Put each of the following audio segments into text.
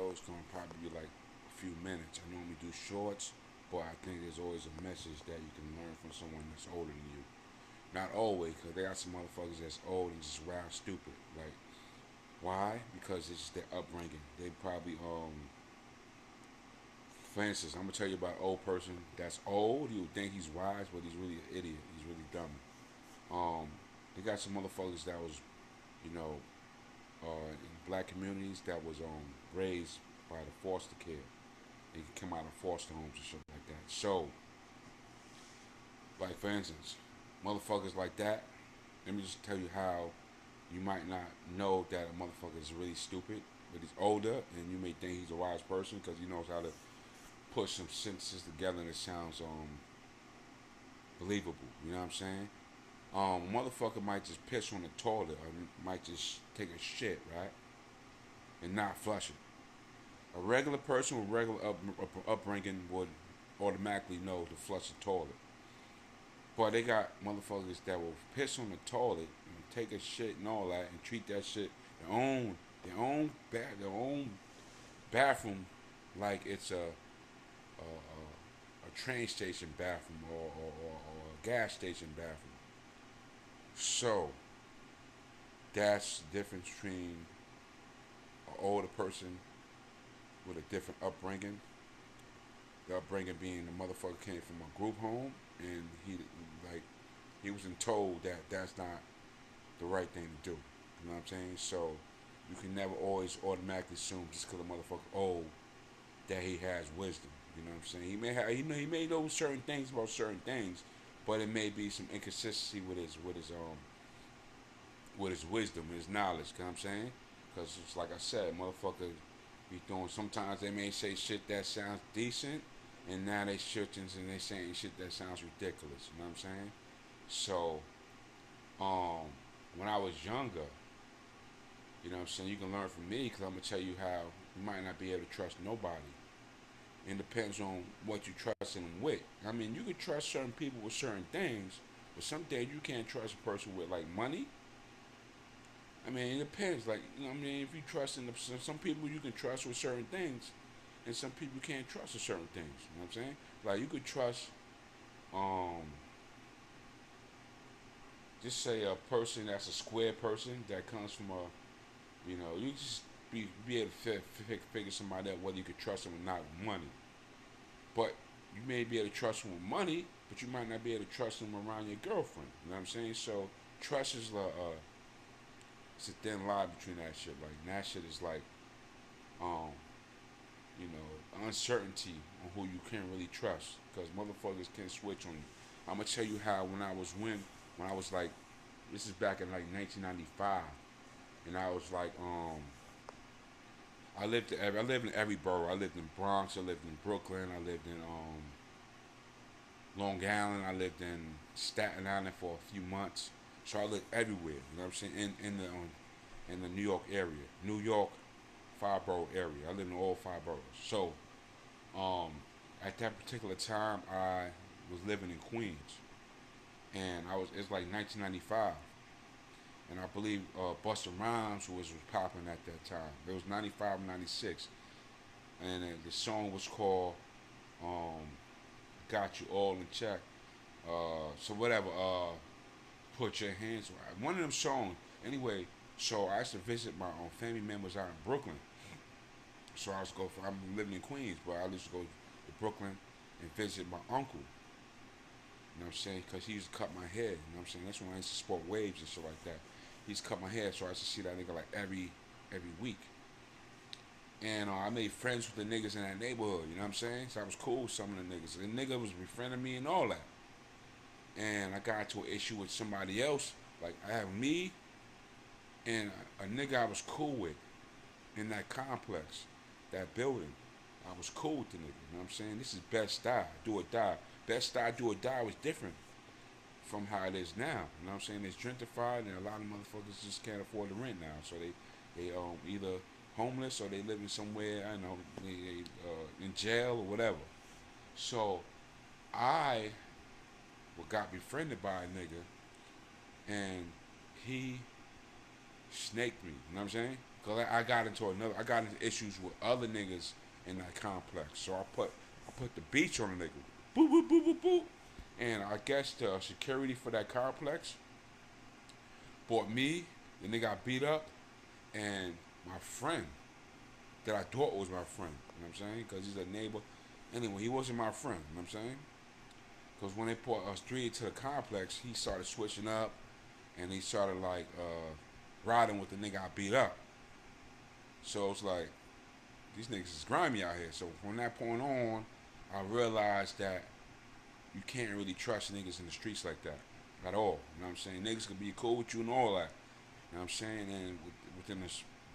It's gonna probably be like a few minutes. I normally do shorts, but I think there's always a message that you can learn from someone that's older than you. Not always, because they got some motherfuckers that's old and just wild stupid. Like, why? Because it's just their upbringing. They probably, for instance, I'm gonna tell you about an old person that's old. You would think he's wise, but he's really an idiot. He's really dumb. Um, they got some motherfuckers that was, you know, in black communities that was raised by the foster care. They come out of foster homes and shit like that. So, like for instance, motherfuckers like that. Let me just tell you how you might not know that a motherfucker is really stupid, but he's older, and you may think he's a wise person because he knows how to put some sentences together and it sounds believable. You know what I'm saying? Motherfucker might just piss on the toilet or might just take a shit, right, and not flush it. A regular person with regular upbringing would automatically know to flush the toilet. But they got motherfuckers that will piss on the toilet and take a shit and all that and treat that shit their own bathroom like it's a train station bathroom or a gas station bathroom. So that's the difference between an older person with a different upbringing. The upbringing being the motherfucker came from a group home and like he wasn't told that that's not the right thing to do. You know what I'm saying? So you can never always automatically assume just because a motherfucker old that he has wisdom. You know what I'm saying? He may have, he may know certain things about certain things, but it may be some inconsistency with his wisdom, his knowledge. You know what I'm saying? Because it's like I said, motherfucker be doing. Sometimes they may say shit that sounds decent, and now they shifting and they saying shit that sounds ridiculous. You know what I'm saying? So, um, when I was younger, you know what I'm saying, you can learn from me because I'm gonna tell you how you might not be able to trust nobody. It depends on what you trust them with. I mean, you can trust certain people with certain things, but some things you can't trust a person with, like money. I mean, it depends. Like, you know what I mean? If you trust in some people you can trust with certain things, and some people you can't trust with certain things. You know what I'm saying? Like, you could trust, um, just say a person that's a square person that comes from you just be able to figure somebody out whether you could trust them or not with money. But you may be able to trust them with money, but you might not be able to trust them around your girlfriend. You know what I'm saying? So trust is it's a thin line between that shit. Like that shit is like um uncertainty on who you can really trust because motherfuckers can switch on you. I'm gonna tell you how when I was like this is back in like 1995 and I was like I lived in every borough. I lived in Bronx. I lived in Brooklyn. I lived in Long Island. I lived in Staten Island for a few months. So I lived everywhere. You know what I'm saying? In the New York area, New York five borough area. I lived in all five boroughs. So um, at that particular time, I was living in Queens, and it's like 1995, and I believe Busta Rhymes was popping at that time. It was 95, 96, and the song was called um, "Got You All in Check." So whatever. Put your hands. One of them songs. Anyway, so I used to visit my family members out in Brooklyn. So I was go. I'm living in Queens, but I used to go to Brooklyn and visit my uncle. You know what I'm saying? Because he used to cut my hair. You know what I'm saying? That's when I used to sport waves and shit like that. He used to cut my hair, so I used to see that nigga like every week. And I made friends with the niggas in that neighborhood. You know what I'm saying? So I was cool with some of the niggas. The nigga was befriending me and all that. And I got into an issue with somebody else. Like I have me and a nigga I was cool with in that complex, that building. I was cool with the nigga. You know what I'm saying? This is Best Die, Do or Die. Best Die, Do or Die was different from how it is now. You know what I'm saying? It's gentrified, and a lot of motherfuckers just can't afford the rent now. So they either homeless or they living somewhere. I don't know, in jail or whatever. So I got befriended by a nigga, and he snaked me. You know what I'm saying? Cause I got into issues with other niggas in that complex. So I put the beach on a nigga. Boop boop boop boop boop. And I guess the security for that complex bought me. The nigga got beat up, and my friend that I thought was my friend. You know what I'm saying? Cause he's a neighbor. Anyway, he wasn't my friend. You know what I'm saying? Cause when they brought us three to the complex, he started switching up, and he started like riding with the nigga I beat up. So it's like these niggas is grimy out here. So from that point on, I realized that you can't really trust niggas in the streets like that at all. You know what I'm saying? Niggas could be cool with you and all that. You know what I'm saying? And within a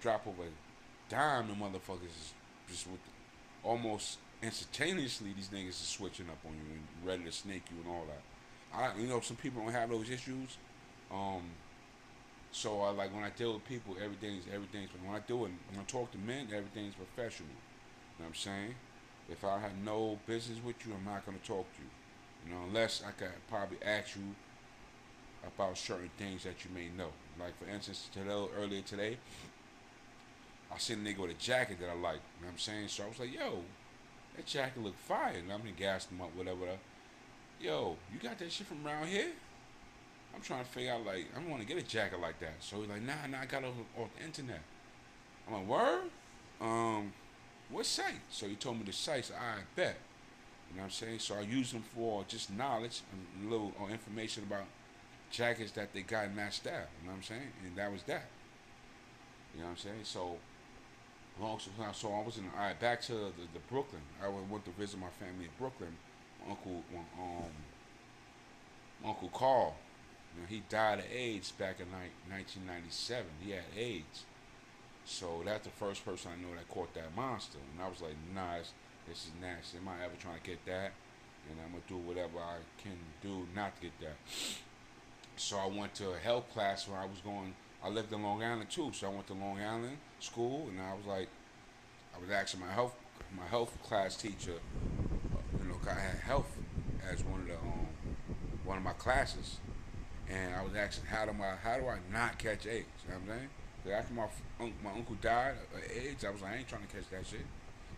drop of a dime, the motherfuckers is just with almost instantaneously these niggas is switching up on you and ready to snake you and all that. Some people don't have those issues. Um, so I like when I deal with people, everything's. When I talk to men, everything's professional. You know what I'm saying? If I have no business with you, I'm not gonna talk to you. Unless I could probably ask you about certain things that you may know. Like for instance, earlier today, I seen a nigga with a jacket that I like. You know what I'm saying? So I was like, yo, that jacket look fire. And I'm gonna gas him up, whatever. Yo, you got that shit from around here? I'm trying to figure out, like, I want to get a jacket like that. So he's like, nah, I got it off the internet. I'm like, word? What site? So he told me the sites. I bet. You know what I'm saying? So I use them for just knowledge and a little information about jackets that they got in that style. You know what I'm saying? And that was that. You know what I'm saying? So I was in. All right, back to the Brooklyn. I went to visit my family in Brooklyn. My uncle Carl. He died of AIDS back in 1997. He had AIDS. So that's the first person I know that caught that monster. And I was like, nah, this is nasty. Am I ever trying to get that? And I'm going to do whatever I can do not to get that. So I went to a health class where I lived in Long Island too. So I went to Long Island school, and I was asking my health class teacher, I had health as one of my classes. And I was asking, how do I not catch AIDS? You know what I'm saying? Because after my uncle died of AIDS, I was like, I ain't trying to catch that shit.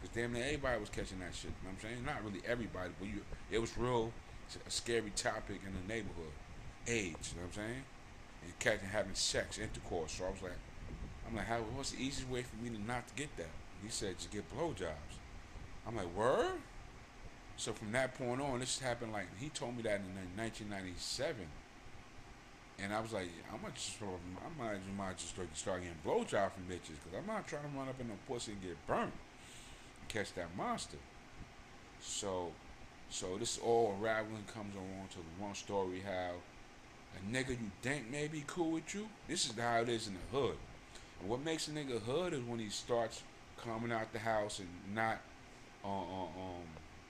Because damn near everybody was catching that shit. You know what I'm saying? Not really everybody, but it was real a scary topic in the neighborhood. AIDS, you know what I'm saying? And having sex, intercourse. So I'm like, what's the easiest way for me to not to get that? He said, just get blowjobs. I'm like, word? So from that point on, this happened he told me that in 1997. And I was like, I might just start getting blowjob from bitches, because I'm not trying to run up in no pussy and get burnt and catch that monster. So this all unraveling comes along to the one story how a nigga you think may be cool with you, this is how it is in the hood. And what makes a nigga hood is when he starts coming out the house and not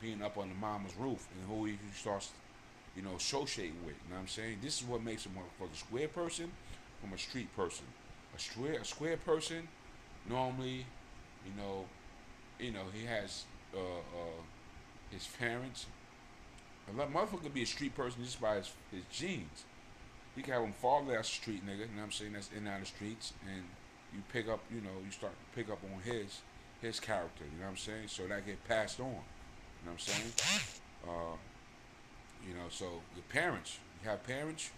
being up on the mama's roof, and who he starts associating with. You know what I'm saying? This is what makes a motherfucker square person from a street person. A square person normally, he has his parents. A motherfucker could be a street person just by his genes. He can have him father that's a street nigga, you know what I'm saying, that's in and out of the streets, and you pick up, you start to pick up on his character, you know what I'm saying? So that get passed on. You know what I'm saying? So the parents, you have parents,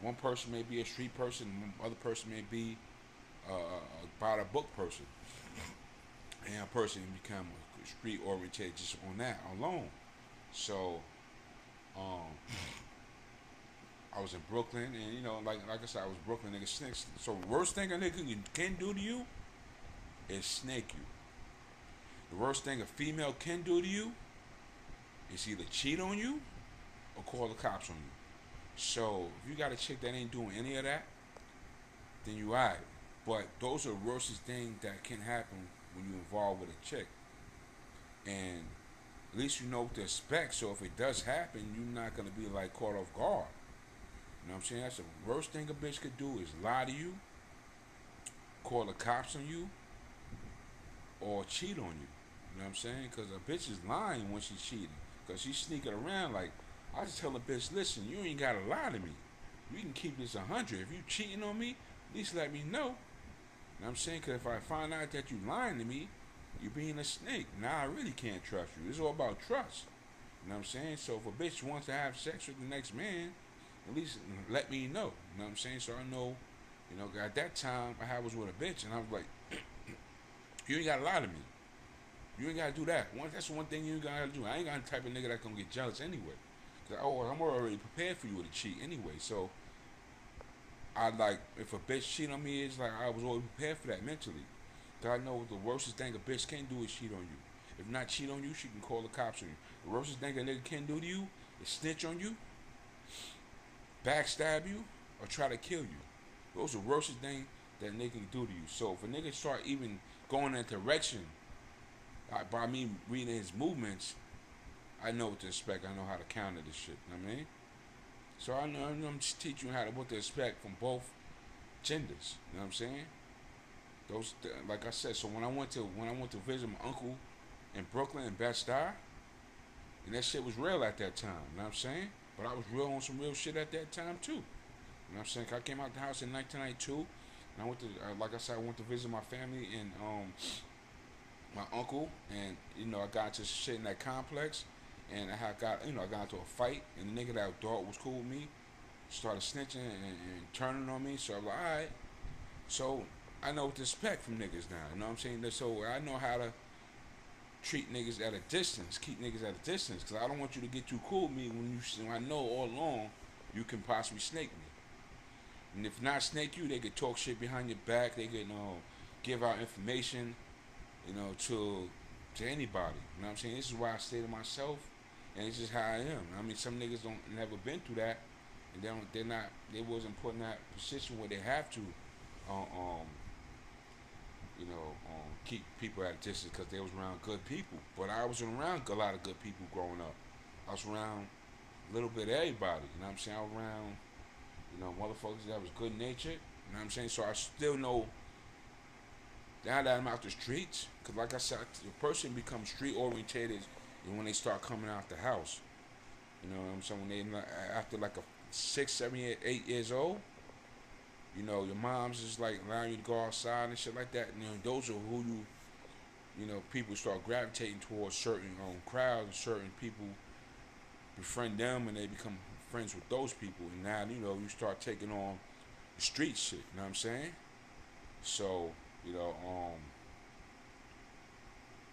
one person may be a street person, one other person may be about a book person. And a person can become street oriented just on that alone. So, I was in Brooklyn, and like I said, I was Brooklyn nigga snakes. So the worst thing a nigga can do to you is snake you. The worst thing a female can do to you is either cheat on you or call the cops on you. So if you got a chick that ain't doing any of that, then you alright. But those are the worstest things that can happen when you're involved with a chick. And at least you know what to expect. So if it does happen, you're not gonna be caught off guard. You know what I'm saying? That's the worst thing a bitch could do is lie to you, call the cops on you, or cheat on you. You know what I'm saying? Because a bitch is lying when she's cheating. Because she's sneaking around I just tell a bitch, listen, you ain't got to lie to me. We can keep this 100. If you cheating on me, at least let me know. You know what I'm saying? Because if I find out that you lying to me, you being a snake. Now I really can't trust you. It's all about trust. You know what I'm saying? So if a bitch wants to have sex with the next man, at least let me know. You know what I'm saying? So I know, at that time I was with a bitch and I was like, you ain't gotta lie to me. You ain't gotta do that. That's one thing you ain't gotta do. I ain't got the type of nigga that gonna get jealous anyway. I'm already prepared for you to cheat anyway. So I like if a bitch cheat on me, it's like I was already prepared for that mentally. Cause I know the worstest thing a bitch can do is cheat on you. If not cheat on you, she can call the cops on you. The worstest thing a nigga can do to you is snitch on you, backstab you, or try to kill you. Those are the worstest thing that a nigga can do to you. So if a nigga start even going in that direction, by me reading his movements, I know what to expect. I know how to counter this shit. You know what I mean? So I'm just teaching you what to expect from both genders. You know what I'm saying? Like I said. So when I went to visit my uncle in Brooklyn in Bed-Stuy, and that shit was real at that time. You know what I'm saying? But I was real on some real shit at that time too. You know what I'm saying? I came out the house in 1992, and I went to, like I said, I went to visit my family and my uncle, and I got into shit in that complex, and I got into a fight, and the nigga that I thought was cool with me started snitching and turning on me. So I was like, all right. So I know what to expect from niggas now. You know what I'm saying? So I know how to treat niggas at a distance, keep niggas at a distance, because I don't want you to get too cool with me when I know all along you can possibly snake me. And if not snake you, they could talk shit behind your back. They could give out information, to anybody. You know what I'm saying? This is why I stay to myself, and it's just how I am. I mean, some niggas don't never been through that, and they wasn't put in that position where they have to, um, keep people at a distance because they was around good people. But I was around a lot of good people growing up. I was around a little bit of everybody. You know what I'm saying? I was around, motherfuckers that was good natured. You know what I'm saying? So I still know now that I'm out the streets, because like I said, the person becomes street orientated when they start coming out the house. You know what I'm saying? When they after like a 6, 7, 8 years old, your mom's just like allowing you to go outside and shit like that. And those are who people start gravitating towards certain crowds, certain people befriend them, and they become friends with those people. And now you start taking on the street shit. You know what I'm saying? So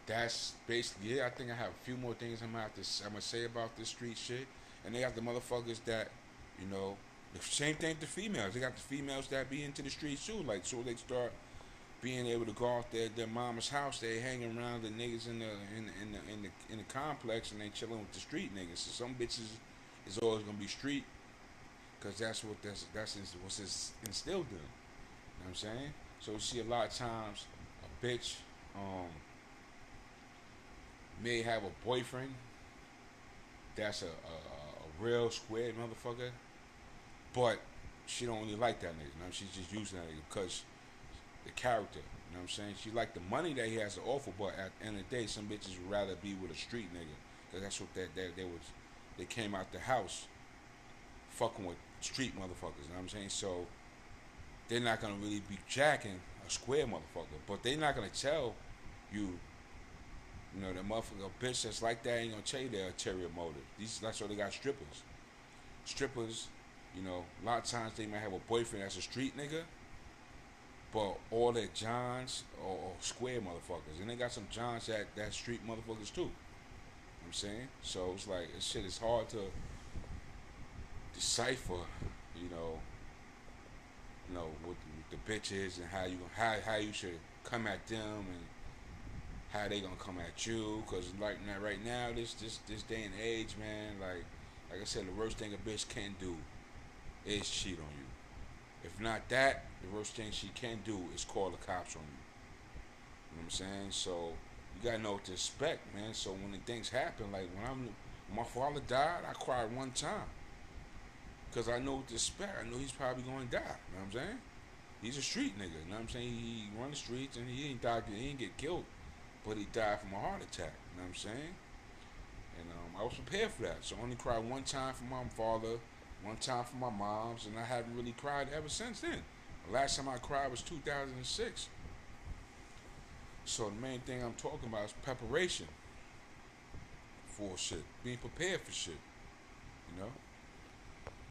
that's basically it. I think I have a few more things I'm gonna say about this street shit. And they got the motherfuckers that, the same thing with the females. They got the females that be into the streets too. Like so they start being able to go out their mama's house. They hanging around the niggas in the complex, and they chilling with the street niggas. So some bitches is always gonna be street, cause that's what's instilled in them. You know what I'm saying? So you see a lot of times a bitch may have a boyfriend that's a real square motherfucker, but she don't really like that nigga. She's just using that nigga because the character. You know what I'm saying? She like the money that he has to offer, but at the end of the day, some bitches would rather be with a street nigga. Cause that's what they came out the house fucking with street motherfuckers. You know what I'm saying? So they're not gonna really be jacking a square motherfucker, but they're not gonna tell you, the motherfucker bitch that's like that ain't gonna tell you their ulterior motive. That's why they got strippers. Strippers, a lot of times they might have a boyfriend that's a street nigga, but all their Johns are square motherfuckers, and they got some Johns that street motherfuckers too. You know what I'm saying? So it's like this shit is hard to decipher, what the bitch is and how you should come at them and how they gonna come at you. Cause like now, right now, this day and age, man, like I said, the worst thing a bitch can do is cheat on you. If not that, the worst thing she can do is call the cops on you. You know what I'm saying? So you gotta know what to expect, man. So when the things happen, like when my father died, I cried one time. Cause I know what to expect. I know he's probably gonna die. You know what I'm saying? He's a street nigga. You know what I'm saying? He run the streets and he ain't died. He ain't get killed, but he died from a heart attack. You know what I'm saying? And I was prepared for that. So I only cried one time for my father, one time for my moms, and I haven't really cried ever since then. The last time I cried was 2006. So the main thing I'm talking about is preparation for shit, being prepared for shit. You know.